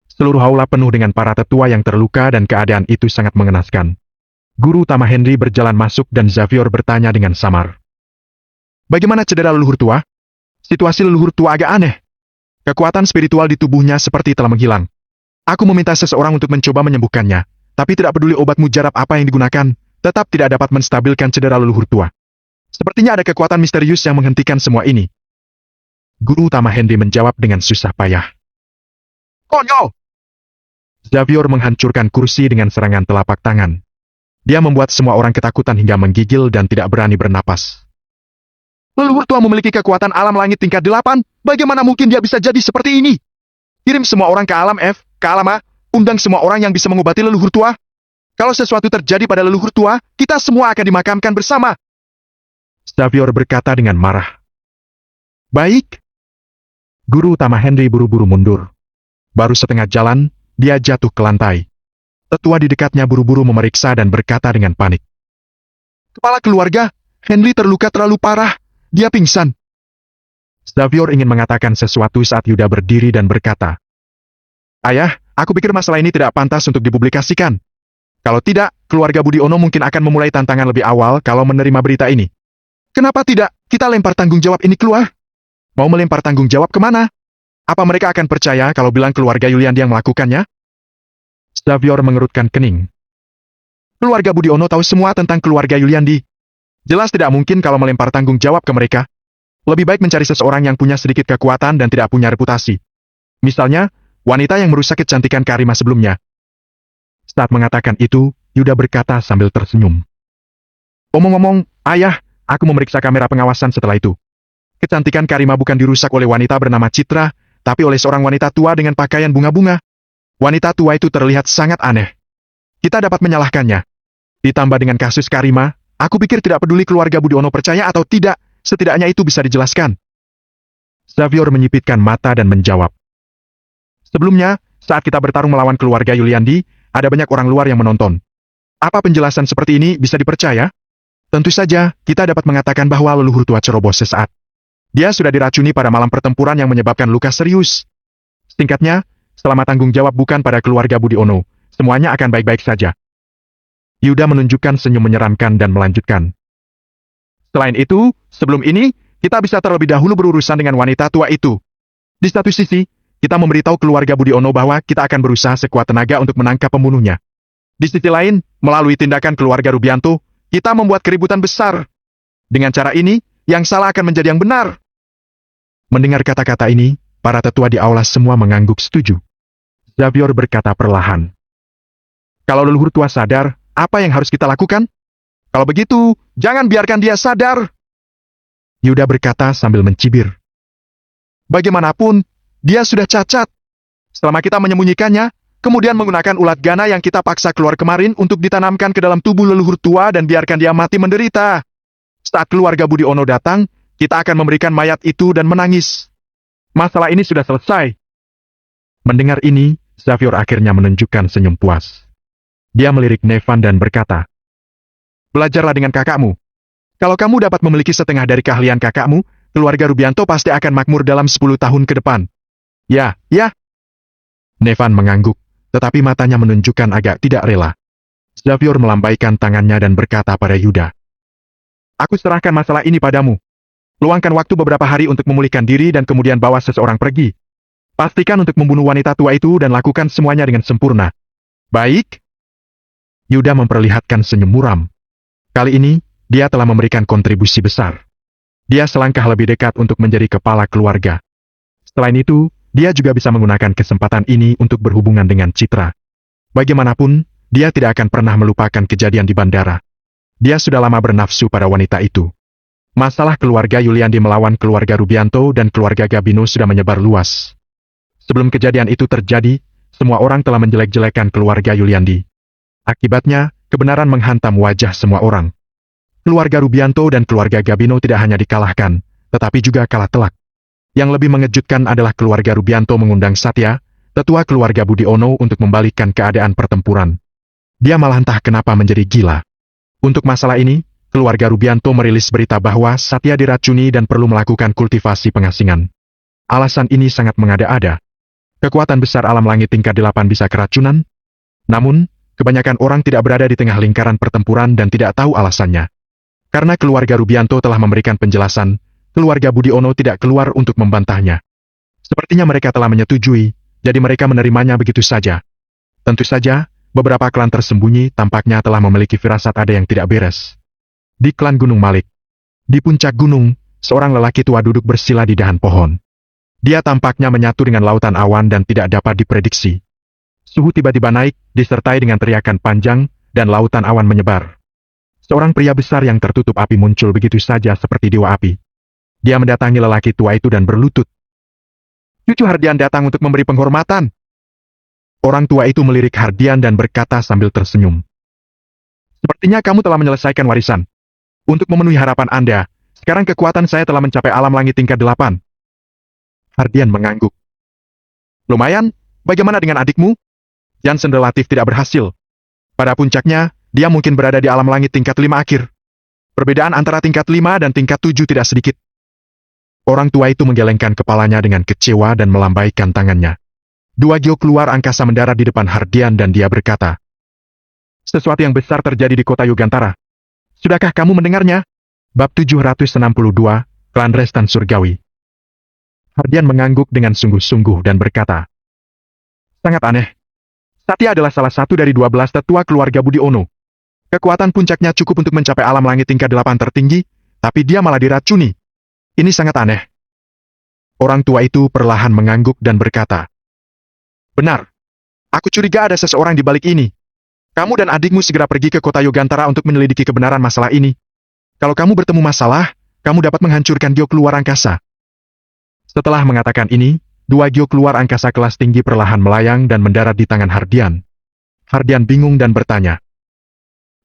seluruh aula penuh dengan para tetua yang terluka dan keadaan itu sangat mengenaskan. Guru utama Henry berjalan masuk dan Xavier bertanya dengan samar, "Bagaimana cedera leluhur tua?" "Situasi leluhur tua agak aneh. Kekuatan spiritual di tubuhnya seperti telah menghilang. Aku meminta seseorang untuk mencoba menyembuhkannya, tapi tidak peduli obat mujarab apa yang digunakan, tetap tidak dapat menstabilkan cedera leluhur tua. Sepertinya ada kekuatan misterius yang menghentikan semua ini." Guru utama Henry menjawab dengan susah payah. "Konyol!" Xavier menghancurkan kursi dengan serangan telapak tangan. Dia membuat semua orang ketakutan hingga menggigil dan tidak berani bernapas. "Leluhur tua memiliki kekuatan alam langit tingkat 8, bagaimana mungkin dia bisa jadi seperti ini? Kirim semua orang ke alam F, ke alam A, undang semua orang yang bisa mengobati leluhur tua. Kalau sesuatu terjadi pada leluhur tua, kita semua akan dimakamkan bersama." Xavier berkata dengan marah. "Baik." Guru utama Henry buru-buru mundur. Baru setengah jalan, dia jatuh ke lantai. Tetua di dekatnya buru-buru memeriksa dan berkata dengan panik. Kepala keluarga, Henry terluka terlalu parah. Dia pingsan. Xavier ingin mengatakan sesuatu saat Yuda berdiri dan berkata, Ayah, aku pikir masalah ini tidak pantas untuk dipublikasikan. Kalau tidak, keluarga Budiono mungkin akan memulai tantangan lebih awal kalau menerima berita ini. Kenapa tidak? Kita lempar tanggung jawab ini keluar. Mau melempar tanggung jawab kemana? Apa mereka akan percaya kalau bilang keluarga Yuliandi yang melakukannya? Xavier mengerutkan kening. Keluarga Budiono tahu semua tentang keluarga Yuliandi. Jelas tidak mungkin kalau melempar tanggung jawab ke mereka. Lebih baik mencari seseorang yang punya sedikit kekuatan dan tidak punya reputasi. Misalnya, wanita yang merusak kecantikan Karima sebelumnya. Saat mengatakan itu, Yuda berkata sambil tersenyum. Omong-omong, ayah, aku memeriksa kamera pengawasan setelah itu. Kecantikan Karima bukan dirusak oleh wanita bernama Citra, tapi oleh seorang wanita tua dengan pakaian bunga-bunga. Wanita tua itu terlihat sangat aneh. Kita dapat menyalahkannya. Ditambah dengan kasus Karima, aku pikir tidak peduli keluarga Budiono percaya atau tidak, setidaknya itu bisa dijelaskan. Xavier menyipitkan mata dan menjawab. Sebelumnya, saat kita bertarung melawan keluarga Yuliandi, ada banyak orang luar yang menonton. Apa penjelasan seperti ini bisa dipercaya? Tentu saja, kita dapat mengatakan bahwa leluhur tua ceroboh sesaat. Dia sudah diracuni pada malam pertempuran yang menyebabkan luka serius. Singkatnya, selama tanggung jawab bukan pada keluarga Budiono, semuanya akan baik-baik saja. Yuda menunjukkan senyum menyeramkan dan melanjutkan. Selain itu, sebelum ini, kita bisa terlebih dahulu berurusan dengan wanita tua itu. Di satu sisi, kita memberitahu keluarga Budiono bahwa kita akan berusaha sekuat tenaga untuk menangkap pembunuhnya. Di sisi lain, melalui tindakan keluarga Rubianto, kita membuat keributan besar. Dengan cara ini, yang salah akan menjadi yang benar. Mendengar kata-kata ini, para tetua di aula semua mengangguk setuju. Xavier berkata perlahan. Kalau leluhur tua sadar, apa yang harus kita lakukan? Kalau begitu, jangan biarkan dia sadar. Yuda berkata sambil mencibir. Bagaimanapun, dia sudah cacat. Selama kita menyembunyikannya, kemudian menggunakan ulat gana yang kita paksa keluar kemarin untuk ditanamkan ke dalam tubuh leluhur tua dan biarkan dia mati menderita. Saat keluarga Budiono datang, kita akan memberikan mayat itu dan menangis. Masalah ini sudah selesai. Mendengar ini, Xavier akhirnya menunjukkan senyum puas. Dia melirik Nevan dan berkata, Belajarlah dengan kakakmu. Kalau kamu dapat memiliki setengah dari keahlian kakakmu, keluarga Rubianto pasti akan makmur dalam 10 tahun ke depan. Ya, ya. Nevan mengangguk, tetapi matanya menunjukkan agak tidak rela. Xavier melambaikan tangannya dan berkata pada Yuda, Aku serahkan masalah ini padamu. Luangkan waktu beberapa hari untuk memulihkan diri dan kemudian bawa seseorang pergi. Pastikan untuk membunuh wanita tua itu dan lakukan semuanya dengan sempurna. Baik? Yuda memperlihatkan senyum muram. Kali ini, dia telah memberikan kontribusi besar. Dia selangkah lebih dekat untuk menjadi kepala keluarga. Selain itu, dia juga bisa menggunakan kesempatan ini untuk berhubungan dengan Citra. Bagaimanapun, dia tidak akan pernah melupakan kejadian di bandara. Dia sudah lama bernafsu pada wanita itu. Masalah keluarga Yuliandi melawan keluarga Rubianto dan keluarga Gabino sudah menyebar luas. Sebelum kejadian itu terjadi, semua orang telah menjelek-jelekan keluarga Yuliandi. Akibatnya, kebenaran menghantam wajah semua orang. Keluarga Rubianto dan keluarga Gabino tidak hanya dikalahkan, tetapi juga kalah telak. Yang lebih mengejutkan adalah keluarga Rubianto mengundang Satya, tetua keluarga Budiono untuk membalikkan keadaan pertempuran. Dia malah entah kenapa menjadi gila. Untuk masalah ini, keluarga Rubianto merilis berita bahwa Satya diracuni dan perlu melakukan kultivasi pengasingan. Alasan ini sangat mengada-ada. Kekuatan besar alam langit tingkat 8 bisa keracunan? Namun, kebanyakan orang tidak berada di tengah lingkaran pertempuran dan tidak tahu alasannya. Karena keluarga Rubianto telah memberikan penjelasan, keluarga Budiono tidak keluar untuk membantahnya. Sepertinya mereka telah menyetujui, jadi mereka menerimanya begitu saja. Tentu saja, beberapa klan tersembunyi tampaknya telah memiliki firasat ada yang tidak beres. Di klan Gunung Malik. Di puncak gunung, seorang lelaki tua duduk bersila di dahan pohon. Dia tampaknya menyatu dengan lautan awan dan tidak dapat diprediksi. Suhu tiba-tiba naik, disertai dengan teriakan panjang, dan lautan awan menyebar. Seorang pria besar yang tertutup api muncul begitu saja seperti dewa api. Dia mendatangi lelaki tua itu dan berlutut. Cucu Hardian datang untuk memberi penghormatan. Orang tua itu melirik Hardian dan berkata sambil tersenyum. Sepertinya kamu telah menyelesaikan warisan. Untuk memenuhi harapan Anda, sekarang kekuatan saya telah mencapai alam langit tingkat 8. Hardian mengangguk. Lumayan, bagaimana dengan adikmu? Jansen relatif tidak berhasil, Pada puncaknya, dia mungkin berada di alam langit tingkat 5 akhir. Perbedaan antara tingkat 5 dan tingkat 7 tidak sedikit. Orang tua itu menggelengkan kepalanya dengan kecewa dan melambaikan tangannya. Dua Gyo keluar angkasa mendarat di depan Hardian dan dia berkata, "Sesuatu yang besar terjadi di kota Yugantara. Sudahkah kamu mendengarnya?" Bab 762, Klan Restan Surgawi. Hardian mengangguk dengan sungguh-sungguh dan berkata, "Sangat aneh. Satya adalah salah satu dari 12 tetua keluarga Budi Ono. Kekuatan puncaknya cukup untuk mencapai alam langit tingkat 8 tertinggi, tapi dia malah diracuni. Ini sangat aneh." Orang tua itu perlahan mengangguk dan berkata, "Benar. Aku curiga ada seseorang di balik ini. Kamu dan adikmu segera pergi ke kota Yugantara untuk menyelidiki kebenaran masalah ini. Kalau kamu bertemu masalah, kamu dapat menghancurkan Gyo keluar angkasa." Setelah mengatakan ini, dua Gyo keluar angkasa kelas tinggi perlahan melayang dan mendarat di tangan Hardian. Hardian bingung dan bertanya,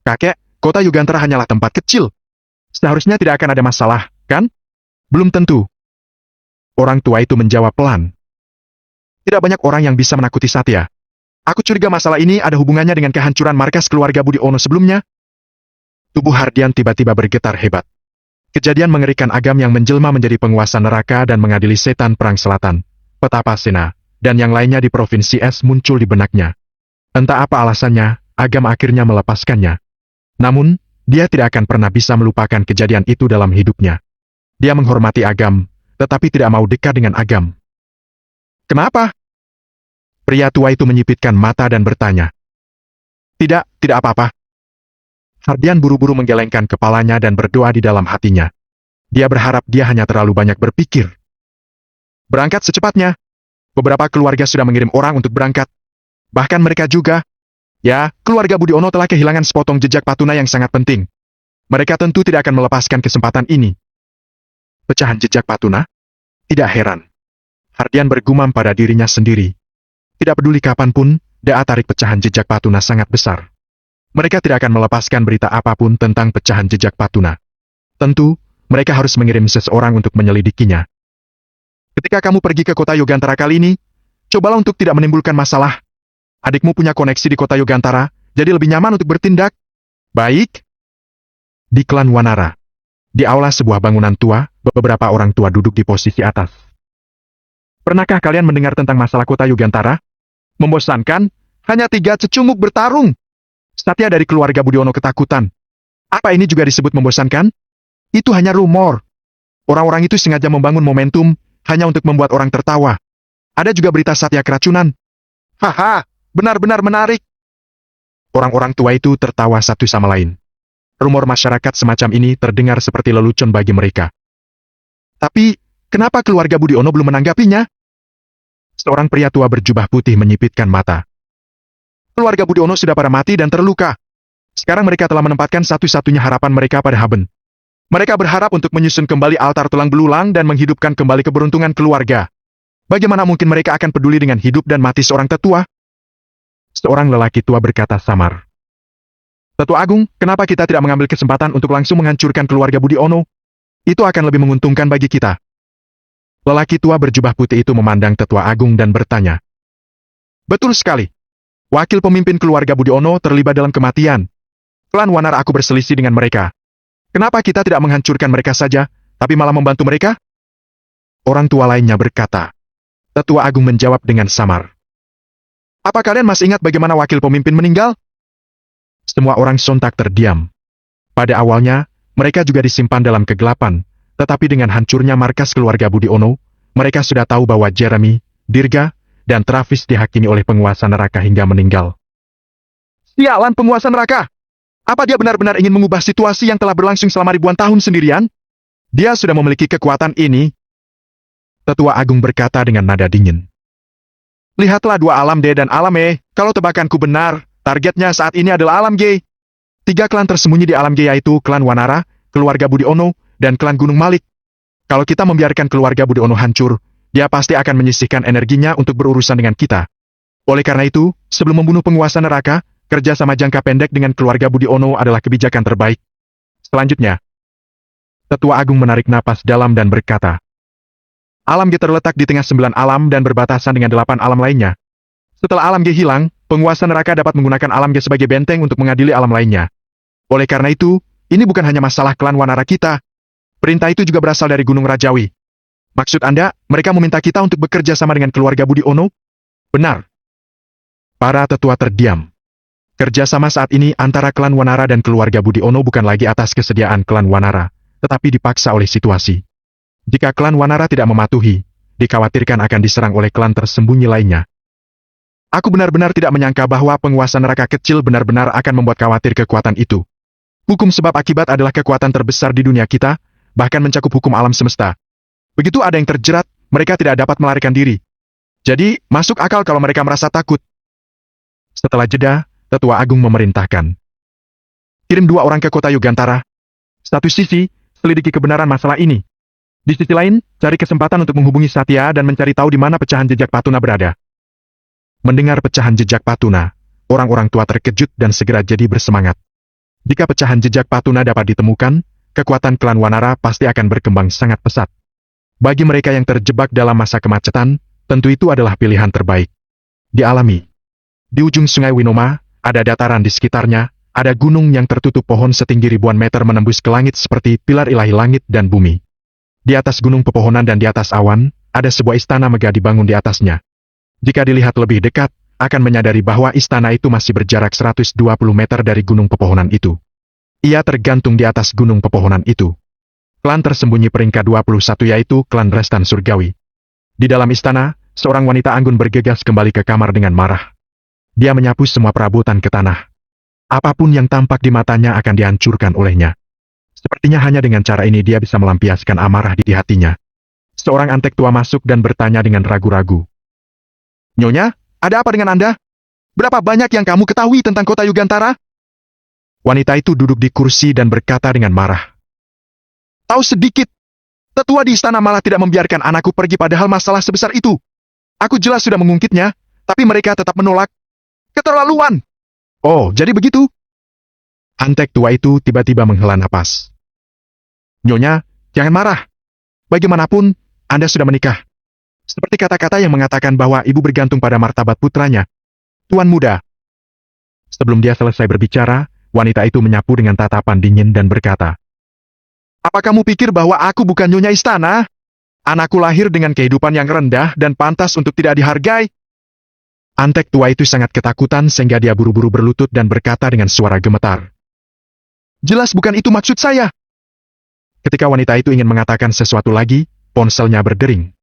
"Kakek, kota Yugantara hanyalah tempat kecil. Seharusnya tidak akan ada masalah, kan?" "Belum tentu." Orang tua itu menjawab pelan. "Tidak banyak orang yang bisa menakuti Satya. Aku curiga masalah ini ada hubungannya dengan kehancuran markas keluarga Budi Ono sebelumnya." Tubuh Hardian tiba-tiba bergetar hebat. Kejadian mengerikan Agam yang menjelma menjadi penguasa neraka dan mengadili setan perang selatan, Petapa Sena, dan yang lainnya di Provinsi Es muncul di benaknya. Entah apa alasannya, Agam akhirnya melepaskannya. Namun, dia tidak akan pernah bisa melupakan kejadian itu dalam hidupnya. Dia menghormati Agam, tetapi tidak mau dekat dengan Agam. "Kenapa?" Pria tua itu menyipitkan mata dan bertanya. Tidak apa-apa." Hardian buru-buru menggelengkan kepalanya dan berdoa di dalam hatinya. Dia berharap dia hanya terlalu banyak berpikir. "Berangkat secepatnya. Beberapa keluarga sudah mengirim orang untuk berangkat. Bahkan mereka juga. Ya, keluarga Budi Ono telah kehilangan sepotong jejak patuna yang sangat penting. Mereka tentu tidak akan melepaskan kesempatan ini." Pecahan jejak patuna? Tidak heran. Hardian bergumam pada dirinya sendiri. Tidak peduli kapanpun, daya tarik pecahan jejak patuna sangat besar. Mereka tidak akan melepaskan berita apapun tentang pecahan jejak patuna. Tentu, mereka harus mengirim seseorang untuk menyelidikinya. "Ketika kamu pergi ke kota Yugantara kali ini, cobalah untuk tidak menimbulkan masalah. Adikmu punya koneksi di kota Yugantara, jadi lebih nyaman untuk bertindak." "Baik." Di klan Wanara. Di aula sebuah bangunan tua, beberapa orang tua duduk di posisi atas. "Pernahkah kalian mendengar tentang masalah kota Yugantara? Membosankan, hanya 3 cecunguk bertarung. Satya dari keluarga Budi Ono ketakutan. Apa ini juga disebut membosankan? Itu hanya rumor. Orang-orang itu sengaja membangun momentum, hanya untuk membuat orang tertawa. Ada juga berita Satya keracunan." "Haha, benar-benar menarik." Orang-orang tua itu tertawa satu sama lain. Rumor masyarakat semacam ini terdengar seperti lelucon bagi mereka. "Tapi, kenapa keluarga Budi Ono belum menanggapinya?" Seorang pria tua berjubah putih menyipitkan mata. "Keluarga Budi Ono sudah pada mati dan terluka. Sekarang mereka telah menempatkan satu-satunya harapan mereka pada Haben. Mereka berharap untuk menyusun kembali altar tulang belulang dan menghidupkan kembali keberuntungan keluarga. Bagaimana mungkin mereka akan peduli dengan hidup dan mati seorang tetua?" Seorang lelaki tua berkata samar. "Tetua Agung, kenapa kita tidak mengambil kesempatan untuk langsung menghancurkan keluarga Budi Ono? Itu akan lebih menguntungkan bagi kita." Lelaki tua berjubah putih itu memandang Tetua Agung dan bertanya. "Betul sekali. Wakil pemimpin keluarga Budi Ono terlibat dalam kematian. Klan Wanara aku berselisih dengan mereka. Kenapa kita tidak menghancurkan mereka saja, tapi malah membantu mereka?" Orang tua lainnya berkata. Tetua Agung menjawab dengan samar. "Apa kalian masih ingat bagaimana wakil pemimpin meninggal?" Semua orang sontak terdiam. Pada awalnya, mereka juga disimpan dalam kegelapan, tetapi dengan hancurnya markas keluarga Budi Ono, mereka sudah tahu bahwa Jeremy, Dirga, dan Travis dihakimi oleh penguasa neraka hingga meninggal. "Sialan penguasa neraka! Apa dia benar-benar ingin mengubah situasi yang telah berlangsung selama ribuan tahun sendirian? Dia sudah memiliki kekuatan ini." Tetua Agung berkata dengan nada dingin. "Lihatlah 2 alam D dan alam E, kalau tebakanku benar, targetnya saat ini adalah alam G. 3 klan tersembunyi di alam G yaitu klan Wanara, keluarga Budi Ono, dan klan Gunung Malik. Kalau kita membiarkan keluarga Budi Ono hancur, dia pasti akan menyisihkan energinya untuk berurusan dengan kita. Oleh karena itu, sebelum membunuh penguasa neraka, kerjasama jangka pendek dengan keluarga Budi Ono adalah kebijakan terbaik. Selanjutnya, Tetua Agung menarik napas dalam dan berkata, "Alam G terletak di tengah 9 alam dan berbatasan dengan 8 alam lainnya. Setelah alam G hilang, penguasa neraka dapat menggunakan alam gaib sebagai benteng untuk mengadili alam lainnya. Oleh karena itu, ini bukan hanya masalah klan Wanara kita. Perintah itu juga berasal dari Gunung Rajawi. Maksud Anda, mereka meminta kita untuk bekerja sama dengan keluarga Budi Ono? Benar. Para tetua terdiam. Kerjasama saat ini antara klan Wanara dan keluarga Budi Ono bukan lagi atas kesediaan klan Wanara, tetapi dipaksa oleh situasi. Jika klan Wanara tidak mematuhi, dikhawatirkan akan diserang oleh klan tersembunyi lainnya. Aku benar-benar tidak menyangka bahwa penguasa neraka kecil benar-benar akan membuat khawatir kekuatan itu. Hukum sebab akibat adalah kekuatan terbesar di dunia kita, bahkan mencakup hukum alam semesta. Begitu ada yang terjerat, mereka tidak dapat melarikan diri. Jadi, masuk akal kalau mereka merasa takut. Setelah jeda, Tetua Agung memerintahkan. Kirim 2 orang ke kota Yugantara. Satu sisi, selidiki kebenaran masalah ini. Di sisi lain, cari kesempatan untuk menghubungi Satya dan mencari tahu di mana pecahan jejak Patuna berada. Mendengar pecahan jejak Patuna, orang-orang tua terkejut dan segera jadi bersemangat. Jika pecahan jejak Patuna dapat ditemukan, kekuatan klan Wanara pasti akan berkembang sangat pesat. Bagi mereka yang terjebak dalam masa kemacetan, tentu itu adalah pilihan terbaik. Dialami. Di ujung sungai Winoma, ada dataran di sekitarnya, ada gunung yang tertutup pohon setinggi ribuan meter menembus ke langit seperti pilar ilahi langit dan bumi. Di atas gunung pepohonan dan di atas awan, ada sebuah istana megah dibangun di atasnya. Jika dilihat lebih dekat, akan menyadari bahwa istana itu masih berjarak 120 meter dari gunung pepohonan itu. Ia tergantung di atas gunung pepohonan itu. Klan tersembunyi peringkat 21 yaitu klan Restan Surgawi. Di dalam istana, seorang wanita anggun bergegas kembali ke kamar dengan marah. Dia menyapu semua perabotan ke tanah. Apapun yang tampak di matanya akan dihancurkan olehnya. Sepertinya hanya dengan cara ini dia bisa melampiaskan amarah di hatinya. Seorang antek tua masuk dan bertanya dengan ragu-ragu. Nyonya, ada apa dengan Anda? Berapa banyak yang kamu ketahui tentang kota Yugantara? Wanita itu duduk di kursi dan berkata dengan marah. Tahu sedikit. Tetua di istana malah tidak membiarkan anakku pergi padahal masalah sebesar itu. Aku jelas sudah mengungkitnya, tapi mereka tetap menolak. Keterlaluan. Oh, jadi begitu? Antek tua itu tiba-tiba menghela napas. Nyonya, jangan marah. Bagaimanapun, Anda sudah menikah. Seperti kata-kata yang mengatakan bahwa ibu bergantung pada martabat putranya. Tuan muda. Sebelum dia selesai berbicara, wanita itu menyapu dengan tatapan dingin dan berkata, apa kamu pikir bahwa aku bukan nyonya istana? Anakku lahir dengan kehidupan yang rendah dan pantas untuk tidak dihargai. Antek tua itu sangat ketakutan sehingga dia buru-buru berlutut dan berkata dengan suara gemetar. Jelas bukan itu maksud saya. Ketika wanita itu ingin mengatakan sesuatu lagi, ponselnya berdering.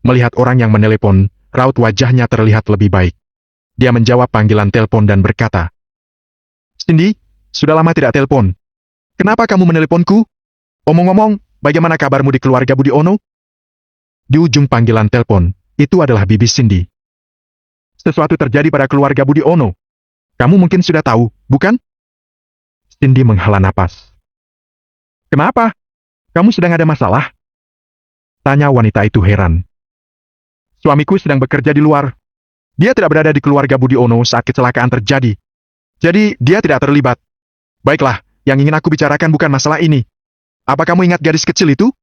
Melihat orang yang menelepon, raut wajahnya terlihat lebih baik. Dia menjawab panggilan telepon dan berkata, Cindy, sudah lama tidak telepon. Kenapa kamu meneleponku? Omong-omong, bagaimana kabarmu di keluarga Budi Ono? Di ujung panggilan telepon, itu adalah bibi Cindy. Sesuatu terjadi pada keluarga Budi Ono. Kamu mungkin sudah tahu, bukan? Cindy menghela napas. Kenapa? Kamu sedang ada masalah? Tanya wanita itu heran. Suamiku sedang bekerja di luar. Dia tidak berada di keluarga Budi Ono saat kecelakaan terjadi. Jadi, dia tidak terlibat. Baiklah, yang ingin aku bicarakan bukan masalah ini. Apa kamu ingat gadis kecil itu?